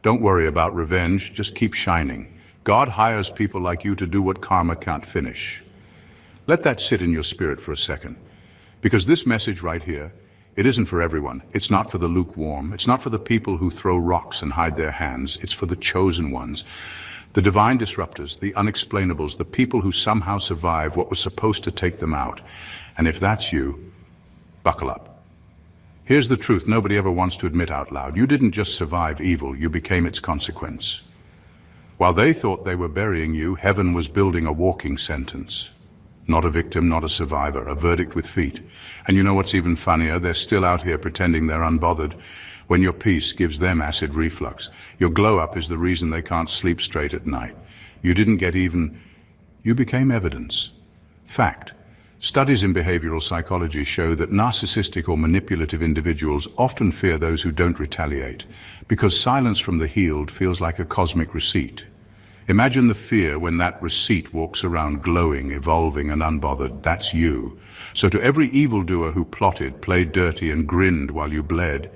Don't worry about revenge, just keep shining. God hires people like you to do what karma can't finish. Let that sit in your spirit for a second. Because this message right here, it isn't for everyone. It's not for the lukewarm. It's not for the people who throw rocks and hide their hands. It's for the chosen ones. The divine disruptors, the unexplainables, the people who somehow survive what was supposed to take them out. And if that's you, buckle up. Here's the truth nobody ever wants to admit out loud. You didn't just survive evil, you became its consequence. While they thought they were burying you, heaven was building a walking sentence. Not a victim, not a survivor, a verdict with feet. And you know what's even funnier? They're still out here pretending they're unbothered when your peace gives them acid reflux. Your glow-up is the reason they can't sleep straight at night. You didn't get even, you became evidence. Fact. Studies in behavioral psychology show that narcissistic or manipulative individuals often fear those who don't retaliate, because silence from the healed feels like a cosmic receipt. Imagine the fear when that receipt walks around glowing, evolving, and unbothered. That's you. So to every evildoer who plotted, played dirty, and grinned while you bled,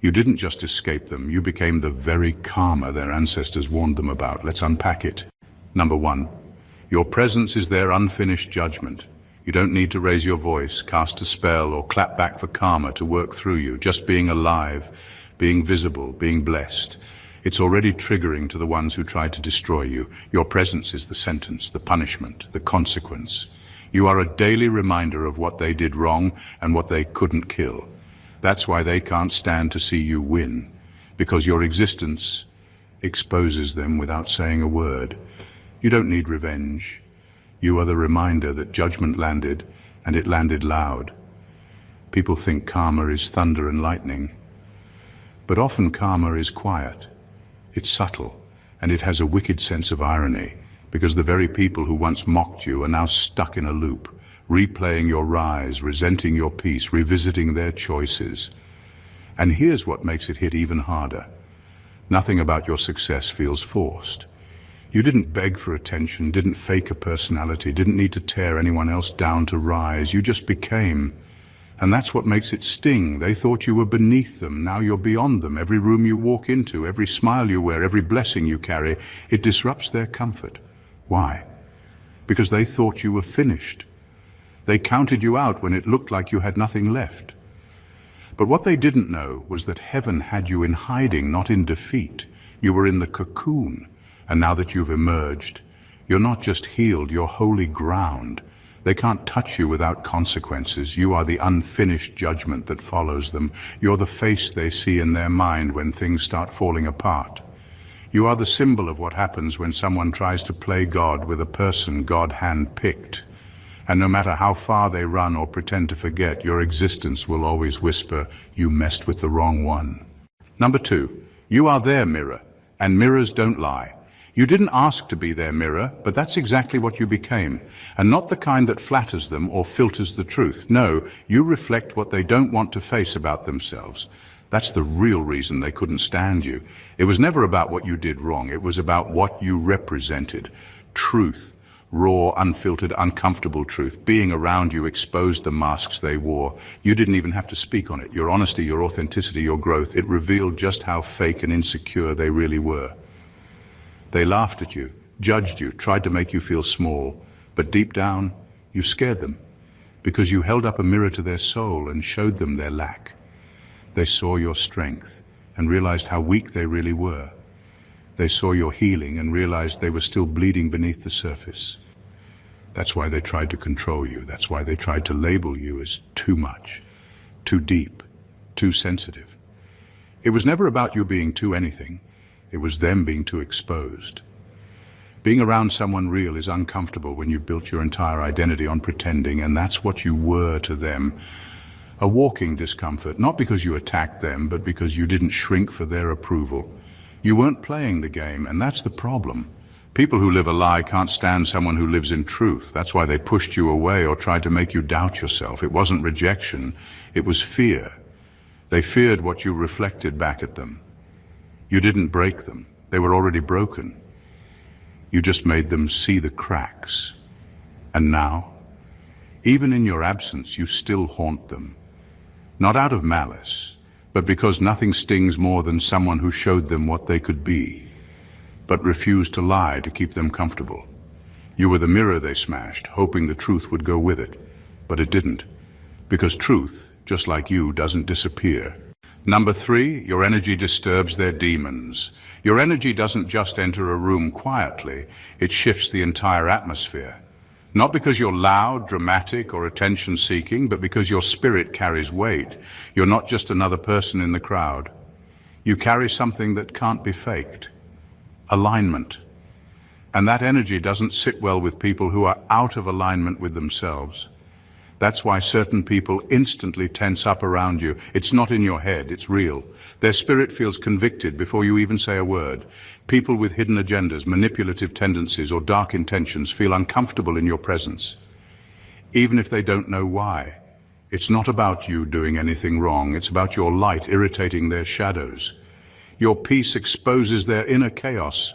you didn't just escape them, you became the very karma their ancestors warned them about. Let's unpack it. Number one, your presence is their unfinished judgment. You don't need to raise your voice, cast a spell, or clap back for karma to work through you. Just being alive, being visible, being blessed. It's already triggering to the ones who tried to destroy you. Your presence is the sentence, the punishment, the consequence. You are a daily reminder of what they did wrong and what they couldn't kill. That's why they can't stand to see you win, because your existence exposes them without saying a word. You don't need revenge. You are the reminder that judgment landed, and it landed loud. People think karma is thunder and lightning, but often karma is quiet. It's subtle, and it has a wicked sense of irony, because the very people who once mocked you are now stuck in a loop, replaying your rise, resenting your peace, revisiting their choices. And here's what makes it hit even harder. Nothing about your success feels forced. You didn't beg for attention, didn't fake a personality, didn't need to tear anyone else down to rise. You just became. And that's what makes it sting. They thought you were beneath them. Now you're beyond them. Every room you walk into, every smile you wear, every blessing you carry, it disrupts their comfort. Why? Because they thought you were finished. They counted you out when it looked like you had nothing left. But what they didn't know was that heaven had you in hiding, not in defeat. You were in the cocoon. And now that you've emerged, you're not just healed, you're holy ground. They can't touch you without consequences. You are the unfinished judgment that follows them. You're the face they see in their mind when things start falling apart. You are the symbol of what happens when someone tries to play God with a person God hand-picked. And no matter how far they run or pretend to forget, your existence will always whisper, you messed with the wrong one. Number two, you are their mirror, and mirrors don't lie. You didn't ask to be their mirror, but that's exactly what you became. And not the kind that flatters them or filters the truth. No, you reflect what they don't want to face about themselves. That's the real reason they couldn't stand you. It was never about what you did wrong. It was about what you represented. Truth. Raw, unfiltered, uncomfortable truth. Being around you exposed the masks they wore. You didn't even have to speak on it. Your honesty, your authenticity, your growth, it revealed just how fake and insecure they really were. They laughed at you, judged you, tried to make you feel small, but deep down, you scared them, because you held up a mirror to their soul and showed them their lack. They saw your strength and realized how weak they really were. They saw your healing and realized they were still bleeding beneath the surface. That's why they tried to control you. That's why they tried to label you as too much, too deep, too sensitive. It was never about you being too anything. It was them being too exposed. Being around someone real is uncomfortable when you've built your entire identity on pretending, and that's what you were to them. A walking discomfort, not because you attacked them, but because you didn't shrink for their approval. You weren't playing the game, and that's the problem. People who live a lie can't stand someone who lives in truth. That's why they pushed you away or tried to make you doubt yourself. It wasn't rejection, it was fear. They feared what you reflected back at them. You didn't break them. They were already broken. You just made them see the cracks. And now, even in your absence, you still haunt them. Not out of malice, but because nothing stings more than someone who showed them what they could be, but refused to lie to keep them comfortable. You were the mirror they smashed, hoping the truth would go with it, but it didn't, because truth, just like you, doesn't disappear. Number 3, your energy disturbs their demons. Your energy doesn't just enter a room quietly, it shifts the entire atmosphere. Not because you're loud, dramatic, or attention-seeking, but because your spirit carries weight. You're not just another person in the crowd. You carry something that can't be faked. Alignment. And that energy doesn't sit well with people who are out of alignment with themselves. That's why certain people instantly tense up around you. It's not in your head, it's real. Their spirit feels convicted before you even say a word. People with hidden agendas, manipulative tendencies, or dark intentions feel uncomfortable in your presence, even if they don't know why. It's not about you doing anything wrong, it's about your light irritating their shadows. Your peace exposes their inner chaos.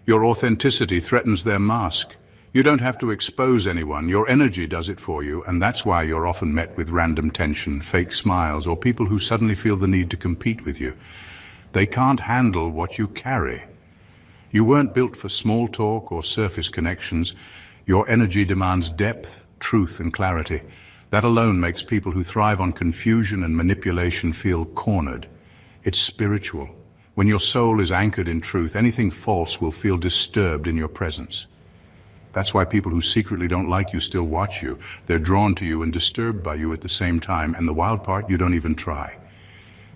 Your authenticity threatens their mask. You don't have to expose anyone, your energy does it for you, and that's why you're often met with random tension, fake smiles, or people who suddenly feel the need to compete with you. They can't handle what you carry. You weren't built for small talk or surface connections. Your energy demands depth, truth, and clarity. That alone makes people who thrive on confusion and manipulation feel cornered. It's spiritual. When your soul is anchored in truth, anything false will feel disturbed in your presence. That's why people who secretly don't like you still watch you. They're drawn to you and disturbed by you at the same time. And the wild part, you don't even try.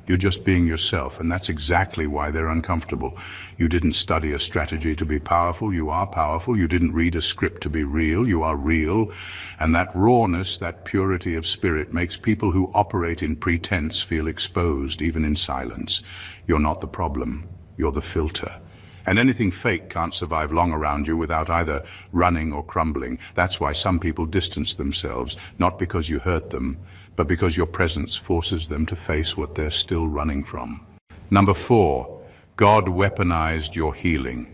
You're just being yourself, and that's exactly why they're uncomfortable. You didn't study a strategy to be powerful. You are powerful. You didn't read a script to be real. You are real. And that rawness, that purity of spirit makes people who operate in pretense feel exposed, even in silence. You're not the problem. You're the filter. And anything fake can't survive long around you without either running or crumbling. That's why some people distance themselves, not because you hurt them, but because your presence forces them to face what they're still running from. Number 4, God weaponized your healing.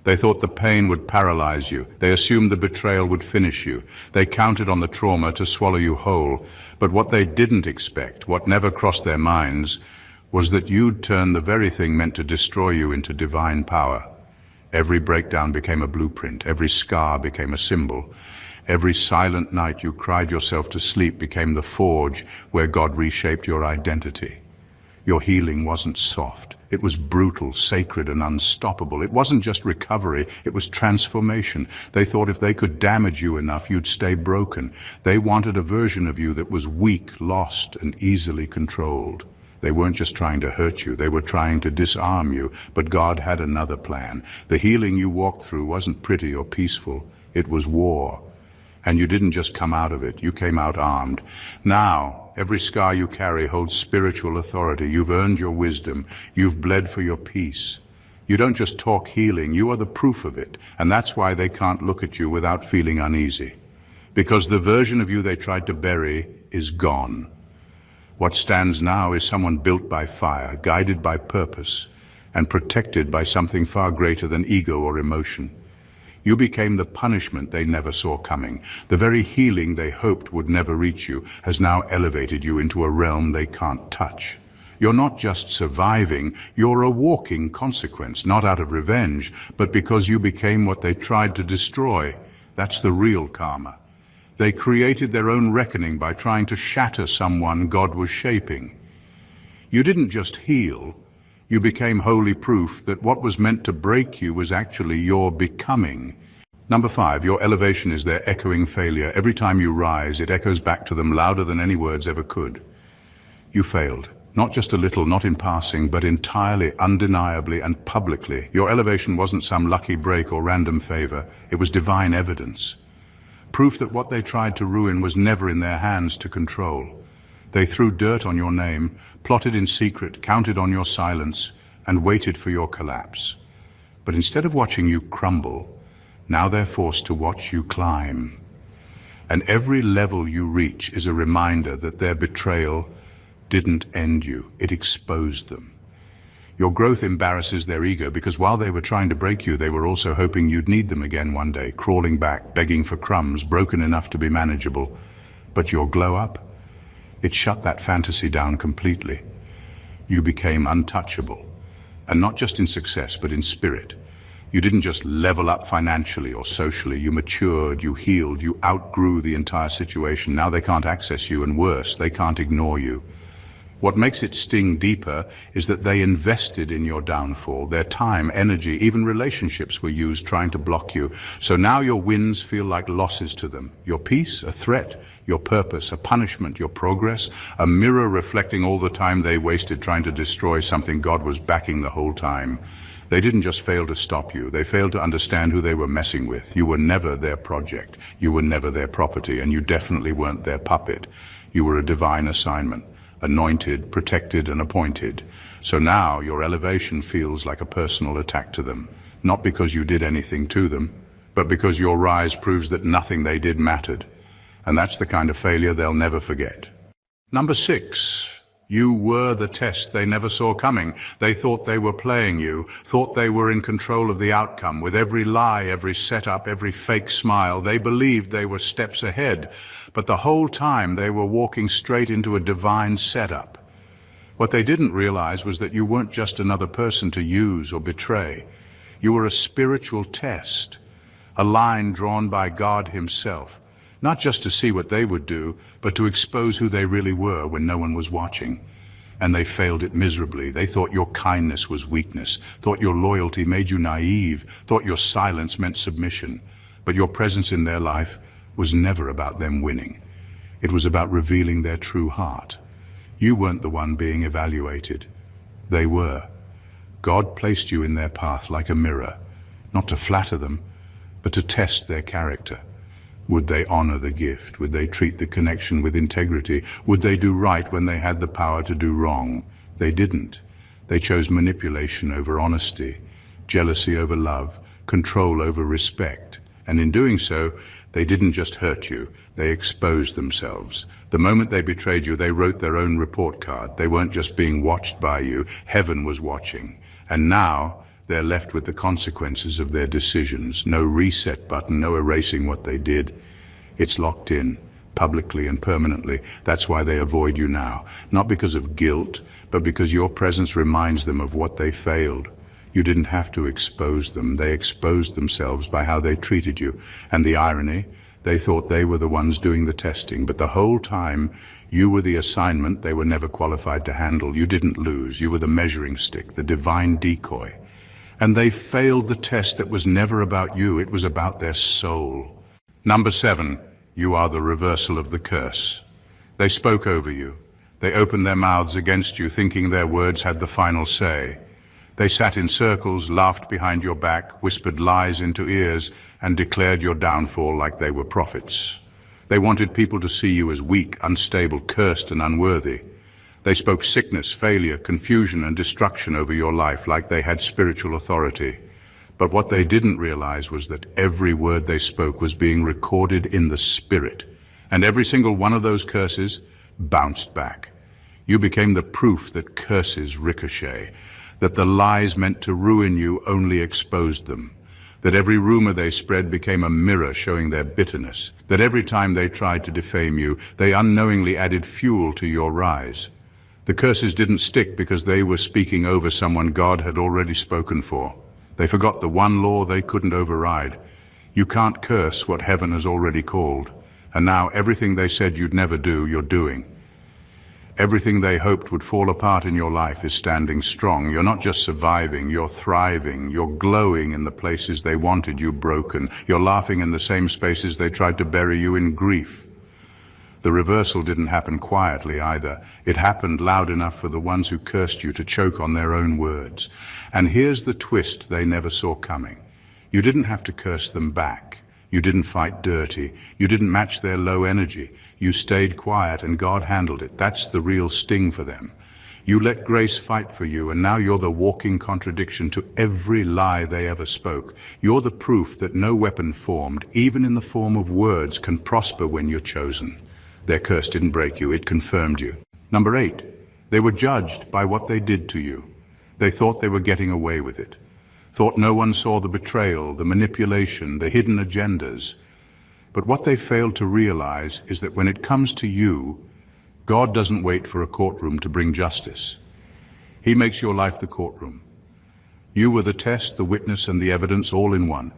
They thought the pain would paralyze you. They assumed the betrayal would finish you. They counted on the trauma to swallow you whole. But what they didn't expect, what never crossed their minds, was that you'd turn the very thing meant to destroy you into divine power. Every breakdown became a blueprint. Every scar became a symbol. Every silent night you cried yourself to sleep became the forge where God reshaped your identity. Your healing wasn't soft. It was brutal, sacred, and unstoppable. It wasn't just recovery, it was transformation. They thought if they could damage you enough, you'd stay broken. They wanted a version of you that was weak, lost, and easily controlled. They weren't just trying to hurt you, they were trying to disarm you, but God had another plan. The healing you walked through wasn't pretty or peaceful, it was war. And you didn't just come out of it, you came out armed. Now, every scar you carry holds spiritual authority. You've earned your wisdom, you've bled for your peace. You don't just talk healing, you are the proof of it. And that's why they can't look at you without feeling uneasy. Because the version of you they tried to bury is gone. What stands now is someone built by fire, guided by purpose, and protected by something far greater than ego or emotion. You became the punishment they never saw coming. The very healing they hoped would never reach you has now elevated you into a realm they can't touch. You're not just surviving, you're a walking consequence, not out of revenge, but because you became what they tried to destroy. That's the real karma. They created their own reckoning by trying to shatter someone God was shaping. You didn't just heal, you became holy proof that what was meant to break you was actually your becoming. Number 5, your elevation is their echoing failure. Every time you rise, it echoes back to them louder than any words ever could. You failed. Not just a little, not in passing, but entirely, undeniably, and publicly. Your elevation wasn't some lucky break or random favor. It was divine evidence. Proof that what they tried to ruin was never in their hands to control. They threw dirt on your name, plotted in secret, counted on your silence, and waited for your collapse. But instead of watching you crumble, now they're forced to watch you climb. And every level you reach is a reminder that their betrayal didn't end you, it exposed them. Your growth embarrasses their ego because while they were trying to break you, they were also hoping you'd need them again one day, crawling back, begging for crumbs, broken enough to be manageable. But your glow up, it shut that fantasy down completely. You became untouchable. And not just in success, but in spirit. You didn't just level up financially or socially. You matured, you healed, you outgrew the entire situation. Now they can't access you, and worse, they can't ignore you. What makes it sting deeper is that they invested in your downfall. Their time, energy, even relationships were used trying to block you. So now your wins feel like losses to them. Your peace, a threat. Your purpose, a punishment. Your progress, a mirror reflecting all the time they wasted trying to destroy something God was backing the whole time. They didn't just fail to stop you. They failed to understand who they were messing with. You were never their project. You were never their property, and you definitely weren't their puppet. You were a divine assignment. Anointed, protected, and appointed. So now your elevation feels like a personal attack to them, not because you did anything to them, but because your rise proves that nothing they did mattered. And that's the kind of failure they'll never forget. Number 6, you were the test they never saw coming. They thought they were playing you, thought they were in control of the outcome. With every lie, every setup, every fake smile, they believed they were steps ahead. But the whole time they were walking straight into a divine setup. What they didn't realize was that you weren't just another person to use or betray. You were a spiritual test, a line drawn by God Himself, not just to see what they would do, but to expose who they really were when no one was watching. And they failed it miserably. They thought your kindness was weakness, thought your loyalty made you naive, thought your silence meant submission. But your presence in their life was never about them winning. It was about revealing their true heart. You weren't the one being evaluated. They were. God placed you in their path like a mirror, not to flatter them, but to test their character. Would they honor the gift? Would they treat the connection with integrity? Would they do right when they had the power to do wrong? They didn't. They chose manipulation over honesty, jealousy over love, control over respect. And in doing so, they didn't just hurt you, they exposed themselves. The moment they betrayed you, they wrote their own report card. They weren't just being watched by you, heaven was watching. And now, they're left with the consequences of their decisions. No reset button, no erasing what they did. It's locked in, publicly and permanently. That's why they avoid you now. Not because of guilt, but because your presence reminds them of what they failed. You didn't have to expose them. They exposed themselves by how they treated you. And the irony, they thought they were the ones doing the testing, but the whole time, you were the assignment they were never qualified to handle. You didn't lose. You were the measuring stick, the divine decoy. And they failed the test that was never about you. It was about their soul. Number 7, you are the reversal of the curse. They spoke over you. They opened their mouths against you, thinking their words had the final say. They sat in circles, laughed behind your back, whispered lies into ears, and declared your downfall like they were prophets. They wanted people to see you as weak, unstable, cursed, and unworthy. They spoke sickness, failure, confusion, and destruction over your life like they had spiritual authority. But what they didn't realize was that every word they spoke was being recorded in the Spirit, and every single one of those curses bounced back. You became the proof that curses ricochet, that the lies meant to ruin you only exposed them, that every rumor they spread became a mirror showing their bitterness, that every time they tried to defame you, they unknowingly added fuel to your rise. The curses didn't stick because they were speaking over someone God had already spoken for. They forgot the one law they couldn't override. You can't curse what heaven has already called. And now everything they said you'd never do, you're doing. Everything they hoped would fall apart in your life is standing strong. You're not just surviving, you're thriving. You're glowing in the places they wanted you broken. You're laughing in the same spaces they tried to bury you in grief. The reversal didn't happen quietly either. It happened loud enough for the ones who cursed you to choke on their own words. And here's the twist they never saw coming. You didn't have to curse them back. You didn't fight dirty. You didn't match their low energy. You stayed quiet and God handled it. That's the real sting for them. You let grace fight for you, and now you're the walking contradiction to every lie they ever spoke. You're the proof that no weapon formed, even in the form of words, can prosper when you're chosen. Their curse didn't break you, it confirmed you. Number 8, they were judged by what they did to you. They thought they were getting away with it. Thought no one saw the betrayal, the manipulation, the hidden agendas. But what they failed to realize is that when it comes to you, God doesn't wait for a courtroom to bring justice. He makes your life the courtroom. You were the test, the witness, and the evidence all in one.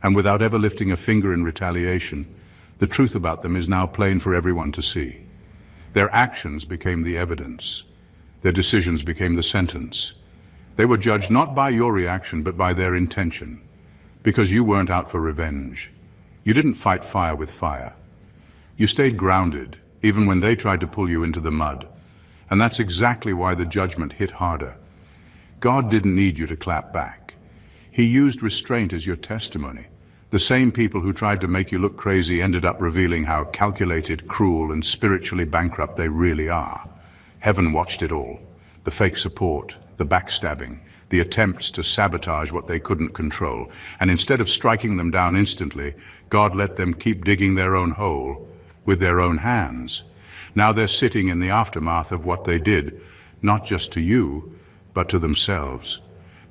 And without ever lifting a finger in retaliation, the truth about them is now plain for everyone to see. Their actions became the evidence. Their decisions became the sentence. They were judged not by your reaction, but by their intention. Because you weren't out for revenge. You didn't fight fire with fire. You stayed grounded, even when they tried to pull you into the mud. And that's exactly why the judgment hit harder. God didn't need you to clap back. He used restraint as your testimony. The same people who tried to make you look crazy ended up revealing how calculated, cruel, and spiritually bankrupt they really are. Heaven watched it all. The fake support, the backstabbing, the attempts to sabotage what they couldn't control. And instead of striking them down instantly, God let them keep digging their own hole with their own hands. Now they're sitting in the aftermath of what they did, not just to you, but to themselves.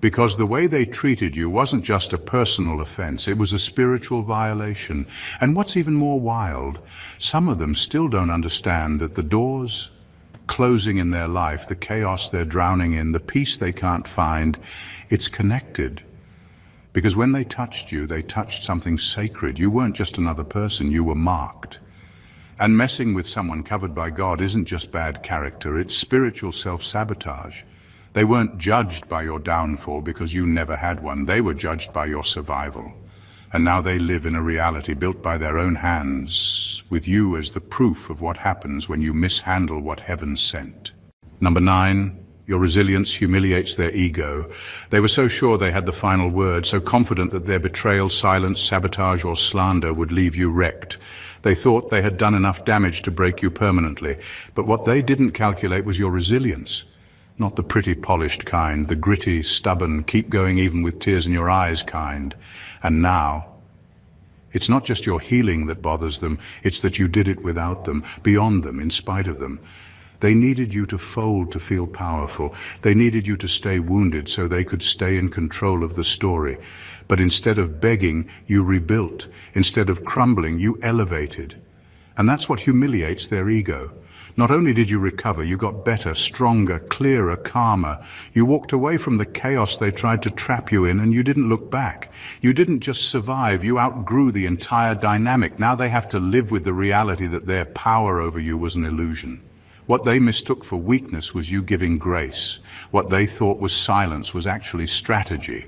Because the way they treated you wasn't just a personal offense, it was a spiritual violation. And what's even more wild, some of them still don't understand that the doors closing in their life, the chaos they're drowning in, the peace they can't find, it's connected. Because when they touched you, they touched something sacred. You weren't just another person, you were marked. And messing with someone covered by God isn't just bad character, it's spiritual self-sabotage. They weren't judged by your downfall because you never had one. They were judged by your survival. And now they live in a reality built by their own hands, with you as the proof of what happens when you mishandle what heaven sent. Number 9, your resilience humiliates their ego. They were so sure they had the final word, so confident that their betrayal, silence, sabotage, or slander would leave you wrecked. They thought they had done enough damage to break you permanently. But what they didn't calculate was your resilience. Not the pretty, polished kind, the gritty, stubborn, keep going even with tears in your eyes kind. And now, it's not just your healing that bothers them, it's that you did it without them, beyond them, in spite of them. They needed you to fold to feel powerful. They needed you to stay wounded so they could stay in control of the story. But instead of begging, you rebuilt. Instead of crumbling, you elevated. And that's what humiliates their ego. Not only did you recover, you got better, stronger, clearer, calmer. You walked away from the chaos they tried to trap you in, and you didn't look back. You didn't just survive, you outgrew the entire dynamic. Now they have to live with the reality that their power over you was an illusion. What they mistook for weakness was you giving grace. What they thought was silence was actually strategy.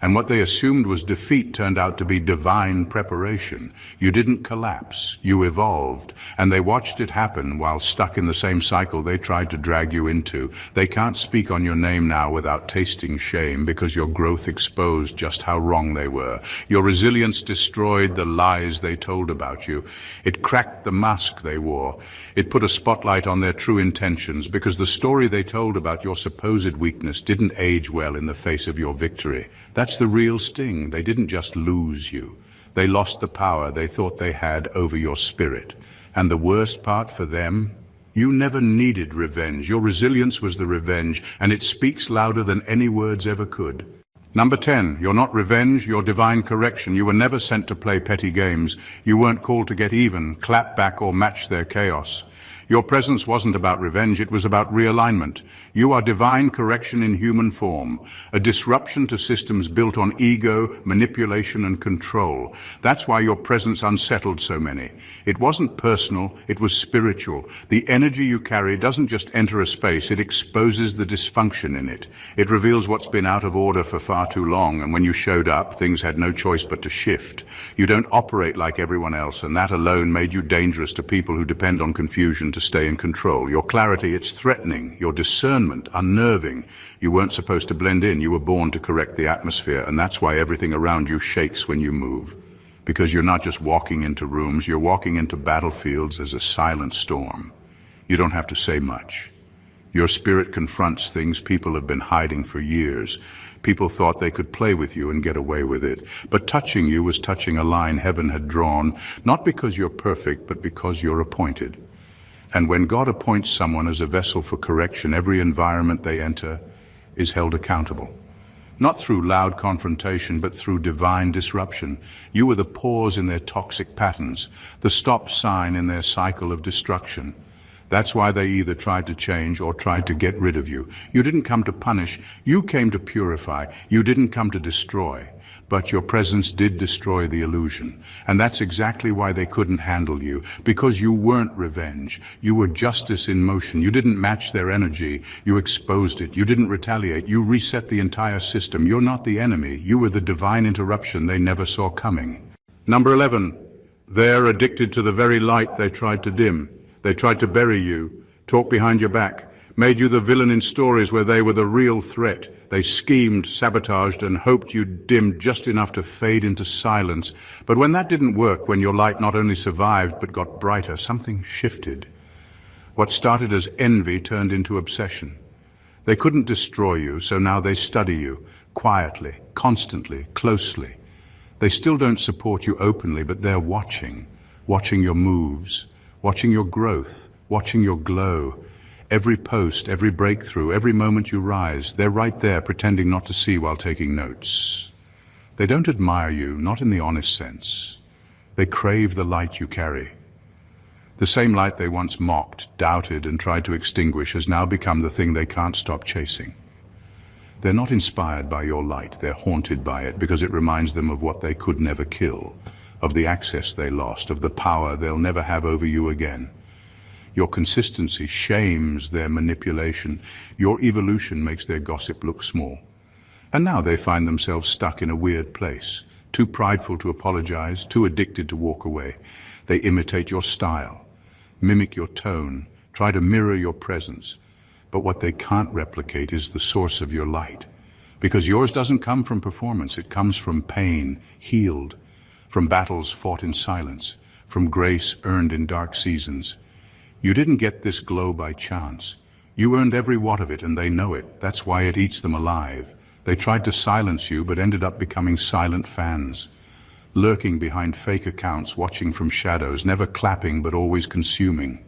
And what they assumed was defeat turned out to be divine preparation. You didn't collapse, you evolved. And they watched it happen while stuck in the same cycle they tried to drag you into. They can't speak on your name now without tasting shame because your growth exposed just how wrong they were. Your resilience destroyed the lies they told about you. It cracked the mask they wore. It put a spotlight on their true intentions because the story they told about your supposed weakness didn't age well in the face of your victory. That's the real sting. They didn't just lose you. They lost the power they thought they had over your spirit. And the worst part for them, you never needed revenge. Your resilience was the revenge, and it speaks louder than any words ever could. Number 10, you're not revenge, you're divine correction. You were never sent to play petty games. You weren't called to get even, clap back, or match their chaos. Your presence wasn't about revenge, it was about realignment. You are divine correction in human form, a disruption to systems built on ego, manipulation, and control. That's why your presence unsettled so many. It wasn't personal, it was spiritual. The energy you carry doesn't just enter a space, it exposes the dysfunction in it. It reveals what's been out of order for far too long, and when you showed up, things had no choice but to shift. You don't operate like everyone else, and that alone made you dangerous to people who depend on confusion to stay in control. Your clarity, it's threatening. Your discernment, unnerving. You weren't supposed to blend in. You were born to correct the atmosphere, and that's why everything around you shakes when you move. Because you're not just walking into rooms, you're walking into battlefields as a silent storm. You don't have to say much. Your spirit confronts things people have been hiding for years. People thought they could play with you and get away with it. But touching you was touching a line heaven had drawn, not because you're perfect, but because you're appointed. And when God appoints someone as a vessel for correction, every environment they enter is held accountable. Not through loud confrontation, but through divine disruption. You were the pause in their toxic patterns, the stop sign in their cycle of destruction. That's why they either tried to change or tried to get rid of you. You didn't come to punish, you came to purify. You didn't come to destroy. But your presence did destroy the illusion. And that's exactly why they couldn't handle you. Because you weren't revenge. You were justice in motion. You didn't match their energy. You exposed it. You didn't retaliate. You reset the entire system. You're not the enemy. You were the divine interruption they never saw coming. Number 11. They're addicted to the very light they tried to dim. They tried to bury you, talk behind your back, made you the villain in stories where they were the real threat. They schemed, sabotaged, and hoped you'd dim just enough to fade into silence. But when that didn't work, when your light not only survived but got brighter, something shifted. What started as envy turned into obsession. They couldn't destroy you, so now they study you, quietly, constantly, closely. They still don't support you openly, but they're watching your moves, watching your growth, watching your glow. Every post, every breakthrough, every moment you rise, they're right there pretending not to see while taking notes. They don't admire you, not in the honest sense. They crave the light you carry. The same light they once mocked, doubted, and tried to extinguish has now become the thing they can't stop chasing. They're not inspired by your light, they're haunted by it because it reminds them of what they could never kill, of the access they lost, of the power they'll never have over you again. Your consistency shames their manipulation. Your evolution makes their gossip look small. And now they find themselves stuck in a weird place, too prideful to apologize, too addicted to walk away. They imitate your style, mimic your tone, try to mirror your presence. But what they can't replicate is the source of your light. Because yours doesn't come from performance, it comes from pain, healed, from battles fought in silence, from grace earned in dark seasons. You didn't get this glow by chance. You earned every watt of it, and they know it. That's why it eats them alive. They tried to silence you, but ended up becoming silent fans, lurking behind fake accounts, watching from shadows, never clapping but always consuming.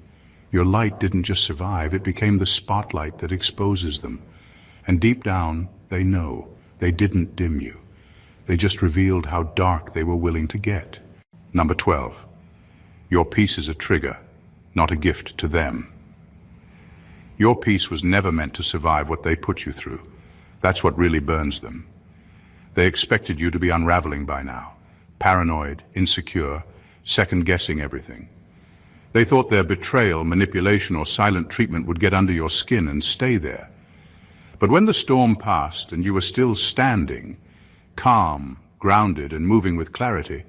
Your light didn't just survive, it became the spotlight that exposes them. And deep down, they know they didn't dim you. They just revealed how dark they were willing to get. Number 12. Your peace is a trigger, not a gift to them. Your peace was never meant to survive what they put you through. That's what really burns them. They expected you to be unraveling by now, paranoid, insecure, second-guessing everything. They thought their betrayal, manipulation, or silent treatment would get under your skin and stay there. But when the storm passed and you were still standing, calm, grounded, and moving with clarity,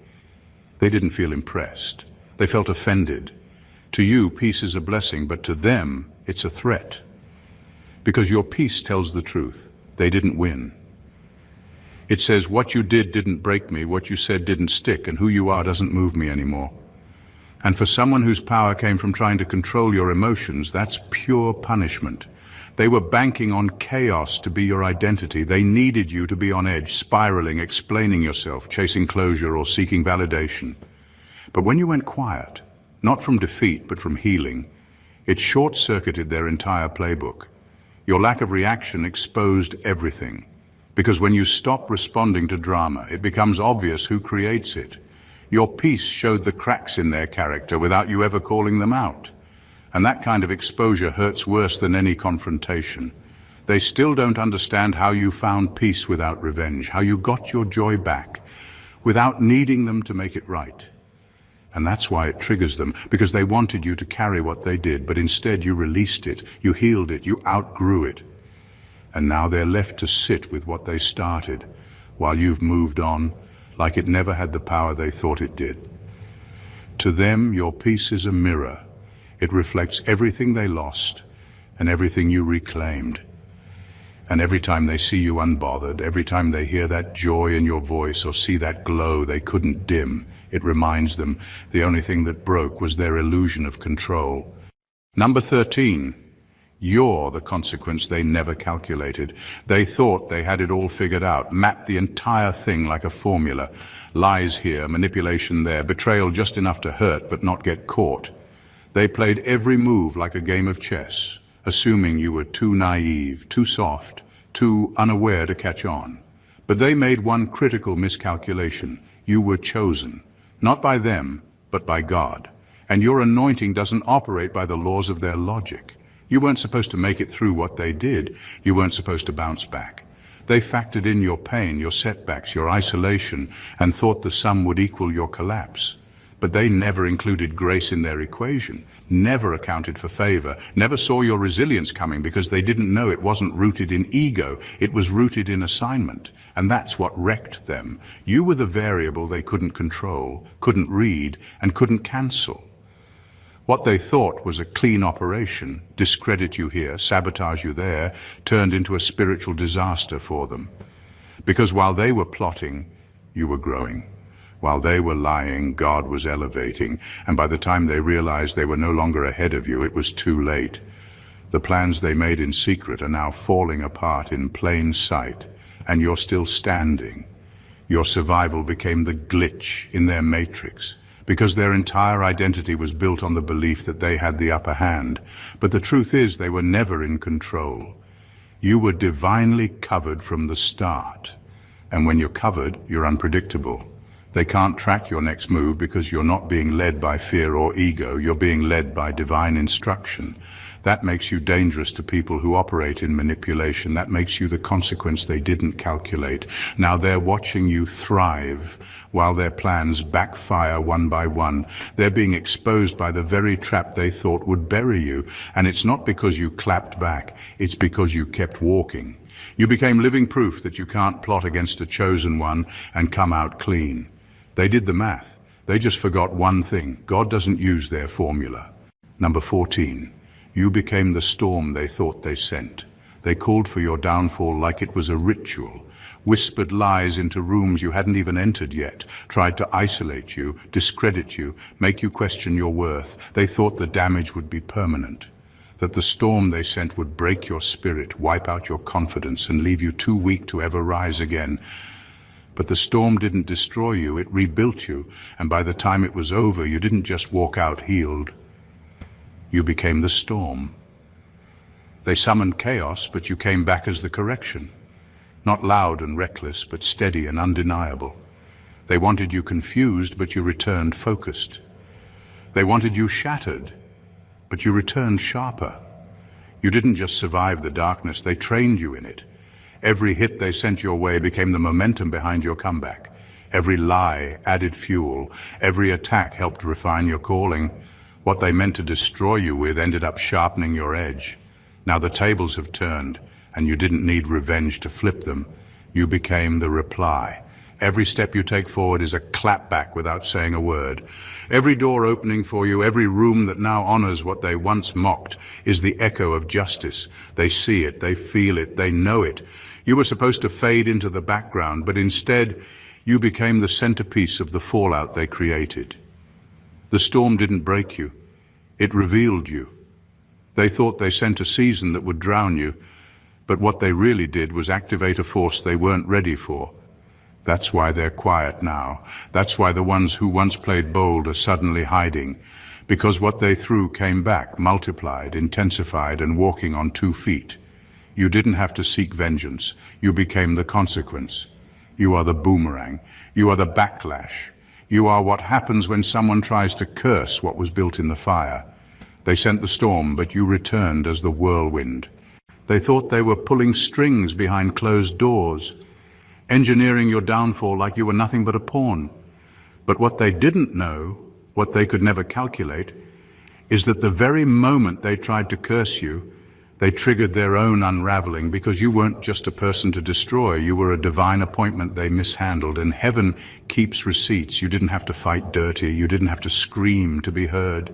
they didn't feel impressed. They felt offended. To you, peace is a blessing, but to them, it's a threat. Because your peace tells the truth. They didn't win. It says, what you did didn't break me, what you said didn't stick, and who you are doesn't move me anymore. And for someone whose power came from trying to control your emotions, that's pure punishment. They were banking on chaos to be your identity. They needed you to be on edge, spiraling, explaining yourself, chasing closure, or seeking validation. But when you went quiet, not from defeat, but from healing, it short-circuited their entire playbook. Your lack of reaction exposed everything. Because when you stop responding to drama, it becomes obvious who creates it. Your peace showed the cracks in their character without you ever calling them out. And that kind of exposure hurts worse than any confrontation. They still don't understand how you found peace without revenge, how you got your joy back, without needing them to make it right. And that's why it triggers them, because they wanted you to carry what they did, but instead you released it, you healed it, you outgrew it. And now they're left to sit with what they started, while you've moved on, like it never had the power they thought it did. To them, your peace is a mirror. It reflects everything they lost and everything you reclaimed. And every time they see you unbothered, every time they hear that joy in your voice or see that glow they couldn't dim, it reminds them the only thing that broke was their illusion of control. Number 13. You're the consequence they never calculated. They thought they had it all figured out, mapped the entire thing like a formula. Lies here, manipulation there, betrayal just enough to hurt but not get caught. They played every move like a game of chess, assuming you were too naive, too soft, too unaware to catch on. But they made one critical miscalculation. You were chosen, not by them, but by God. And your anointing doesn't operate by the laws of their logic. You weren't supposed to make it through what they did. You weren't supposed to bounce back. They factored in your pain, your setbacks, your isolation, and thought the sum would equal your collapse. But they never included grace in their equation, never accounted for favor, never saw your resilience coming because they didn't know it wasn't rooted in ego, it was rooted in assignment. And that's what wrecked them. You were the variable they couldn't control, couldn't read, and couldn't cancel. What they thought was a clean operation, discredit you here, sabotage you there, turned into a spiritual disaster for them. Because while they were plotting, you were growing. While they were lying, God was elevating, and by the time they realized they were no longer ahead of you, it was too late. The plans they made in secret are now falling apart in plain sight, and you're still standing. Your survival became the glitch in their matrix, because their entire identity was built on the belief that they had the upper hand. But the truth is, they were never in control. You were divinely covered from the start, and when you're covered, you're unpredictable. They can't track your next move because you're not being led by fear or ego, you're being led by divine instruction. That makes you dangerous to people who operate in manipulation. That makes you the consequence they didn't calculate. Now they're watching you thrive while their plans backfire one by one. They're being exposed by the very trap they thought would bury you. And it's not because you clapped back, it's because you kept walking. You became living proof that you can't plot against a chosen one and come out clean. They did the math. They just forgot one thing. God doesn't use their formula. Number 14. You became the storm they thought they sent. They called for your downfall like it was a ritual, whispered lies into rooms you hadn't even entered yet, tried to isolate you, discredit you, make you question your worth. They thought the damage would be permanent, that the storm they sent would break your spirit, wipe out your confidence, and leave you too weak to ever rise again. But the storm didn't destroy you, it rebuilt you, and by the time it was over, you didn't just walk out healed. You became the storm. They summoned chaos, but you came back as the correction. Not loud and reckless, but steady and undeniable. They wanted you confused, but you returned focused. They wanted you shattered, but you returned sharper. You didn't just survive the darkness, they trained you in it. Every hit they sent your way became the momentum behind your comeback. Every lie added fuel. Every attack helped refine your calling. What they meant to destroy you with ended up sharpening your edge. Now the tables have turned, and you didn't need revenge to flip them. You became the reply. Every step you take forward is a clapback without saying a word. Every door opening for you, every room that now honors what they once mocked, is the echo of justice. They see it, they feel it, they know it. You were supposed to fade into the background, but instead, you became the centerpiece of the fallout they created. The storm didn't break you, it revealed you. They thought they sent a season that would drown you, but what they really did was activate a force they weren't ready for. That's why they're quiet now. That's why the ones who once played bold are suddenly hiding. Because what they threw came back, multiplied, intensified, and walking on 2 feet. You didn't have to seek vengeance. You became the consequence. You are the boomerang. You are the backlash. You are what happens when someone tries to curse what was built in the fire. They sent the storm, but you returned as the whirlwind. They thought they were pulling strings behind closed doors, engineering your downfall like you were nothing but a pawn. But what they didn't know, what they could never calculate, is that the very moment they tried to curse you, they triggered their own unraveling, because you weren't just a person to destroy, you were a divine appointment they mishandled, and heaven keeps receipts. You didn't have to fight dirty, you didn't have to scream to be heard.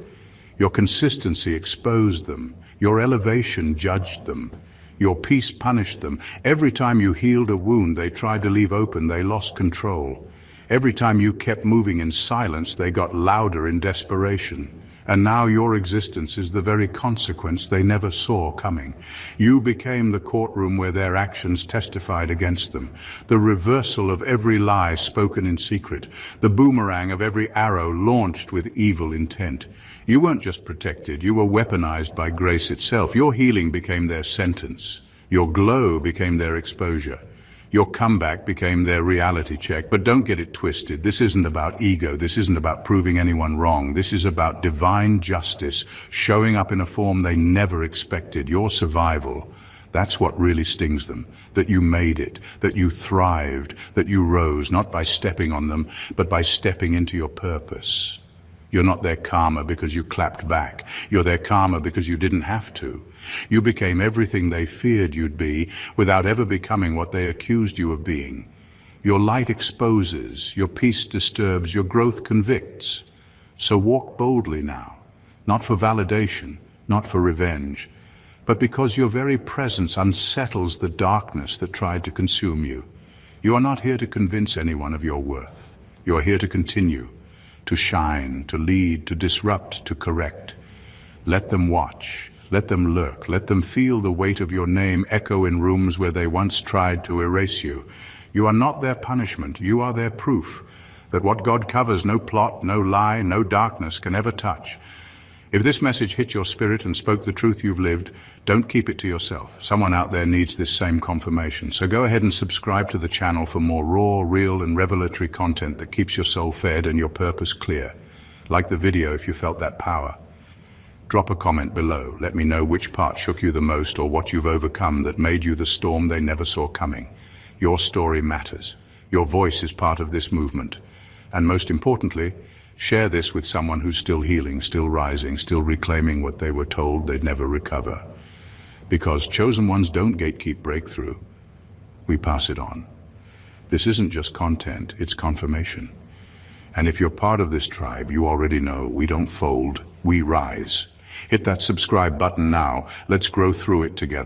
Your consistency exposed them, your elevation judged them, your peace punished them. Every time you healed a wound they tried to leave open, they lost control. Every time you kept moving in silence, they got louder in desperation. And now your existence is the very consequence they never saw coming. You became the courtroom where their actions testified against them, the reversal of every lie spoken in secret, the boomerang of every arrow launched with evil intent. You weren't just protected, you were weaponized by grace itself. Your healing became their sentence. Your glow became their exposure. Your comeback became their reality check. But don't get it twisted. This isn't about ego. This isn't about proving anyone wrong. This is about divine justice showing up in a form they never expected. Your survival, that's what really stings them. That you made it, that you thrived, that you rose, not by stepping on them, but by stepping into your purpose. You're not their karma because you clapped back. You're their karma because you didn't have to. You became everything they feared you'd be without ever becoming what they accused you of being. Your light exposes, your peace disturbs, your growth convicts. So walk boldly now, not for validation, not for revenge, but because your very presence unsettles the darkness that tried to consume you. You are not here to convince anyone of your worth. You are here to continue, to shine, to lead, to disrupt, to correct. Let them watch, let them lurk, let them feel the weight of your name echo in rooms where they once tried to erase you. You are not their punishment, you are their proof that what God covers, no plot, no lie, no darkness can ever touch. If this message hit your spirit and spoke the truth you've lived, don't keep it to yourself. Someone out there needs this same confirmation. So go ahead and subscribe to the channel for more raw, real, and revelatory content that keeps your soul fed and your purpose clear. Like the video if you felt that power. Drop a comment below. Let me know which part shook you the most or what you've overcome that made you the storm they never saw coming. Your story matters. Your voice is part of this movement. And most importantly, share this with someone who's still healing, still rising, still reclaiming what they were told they'd never recover. Because chosen ones don't gatekeep breakthrough. We pass it on. This isn't just content, it's confirmation. And if you're part of this tribe, you already know we don't fold, we rise. Hit that subscribe button now. Let's grow through it together.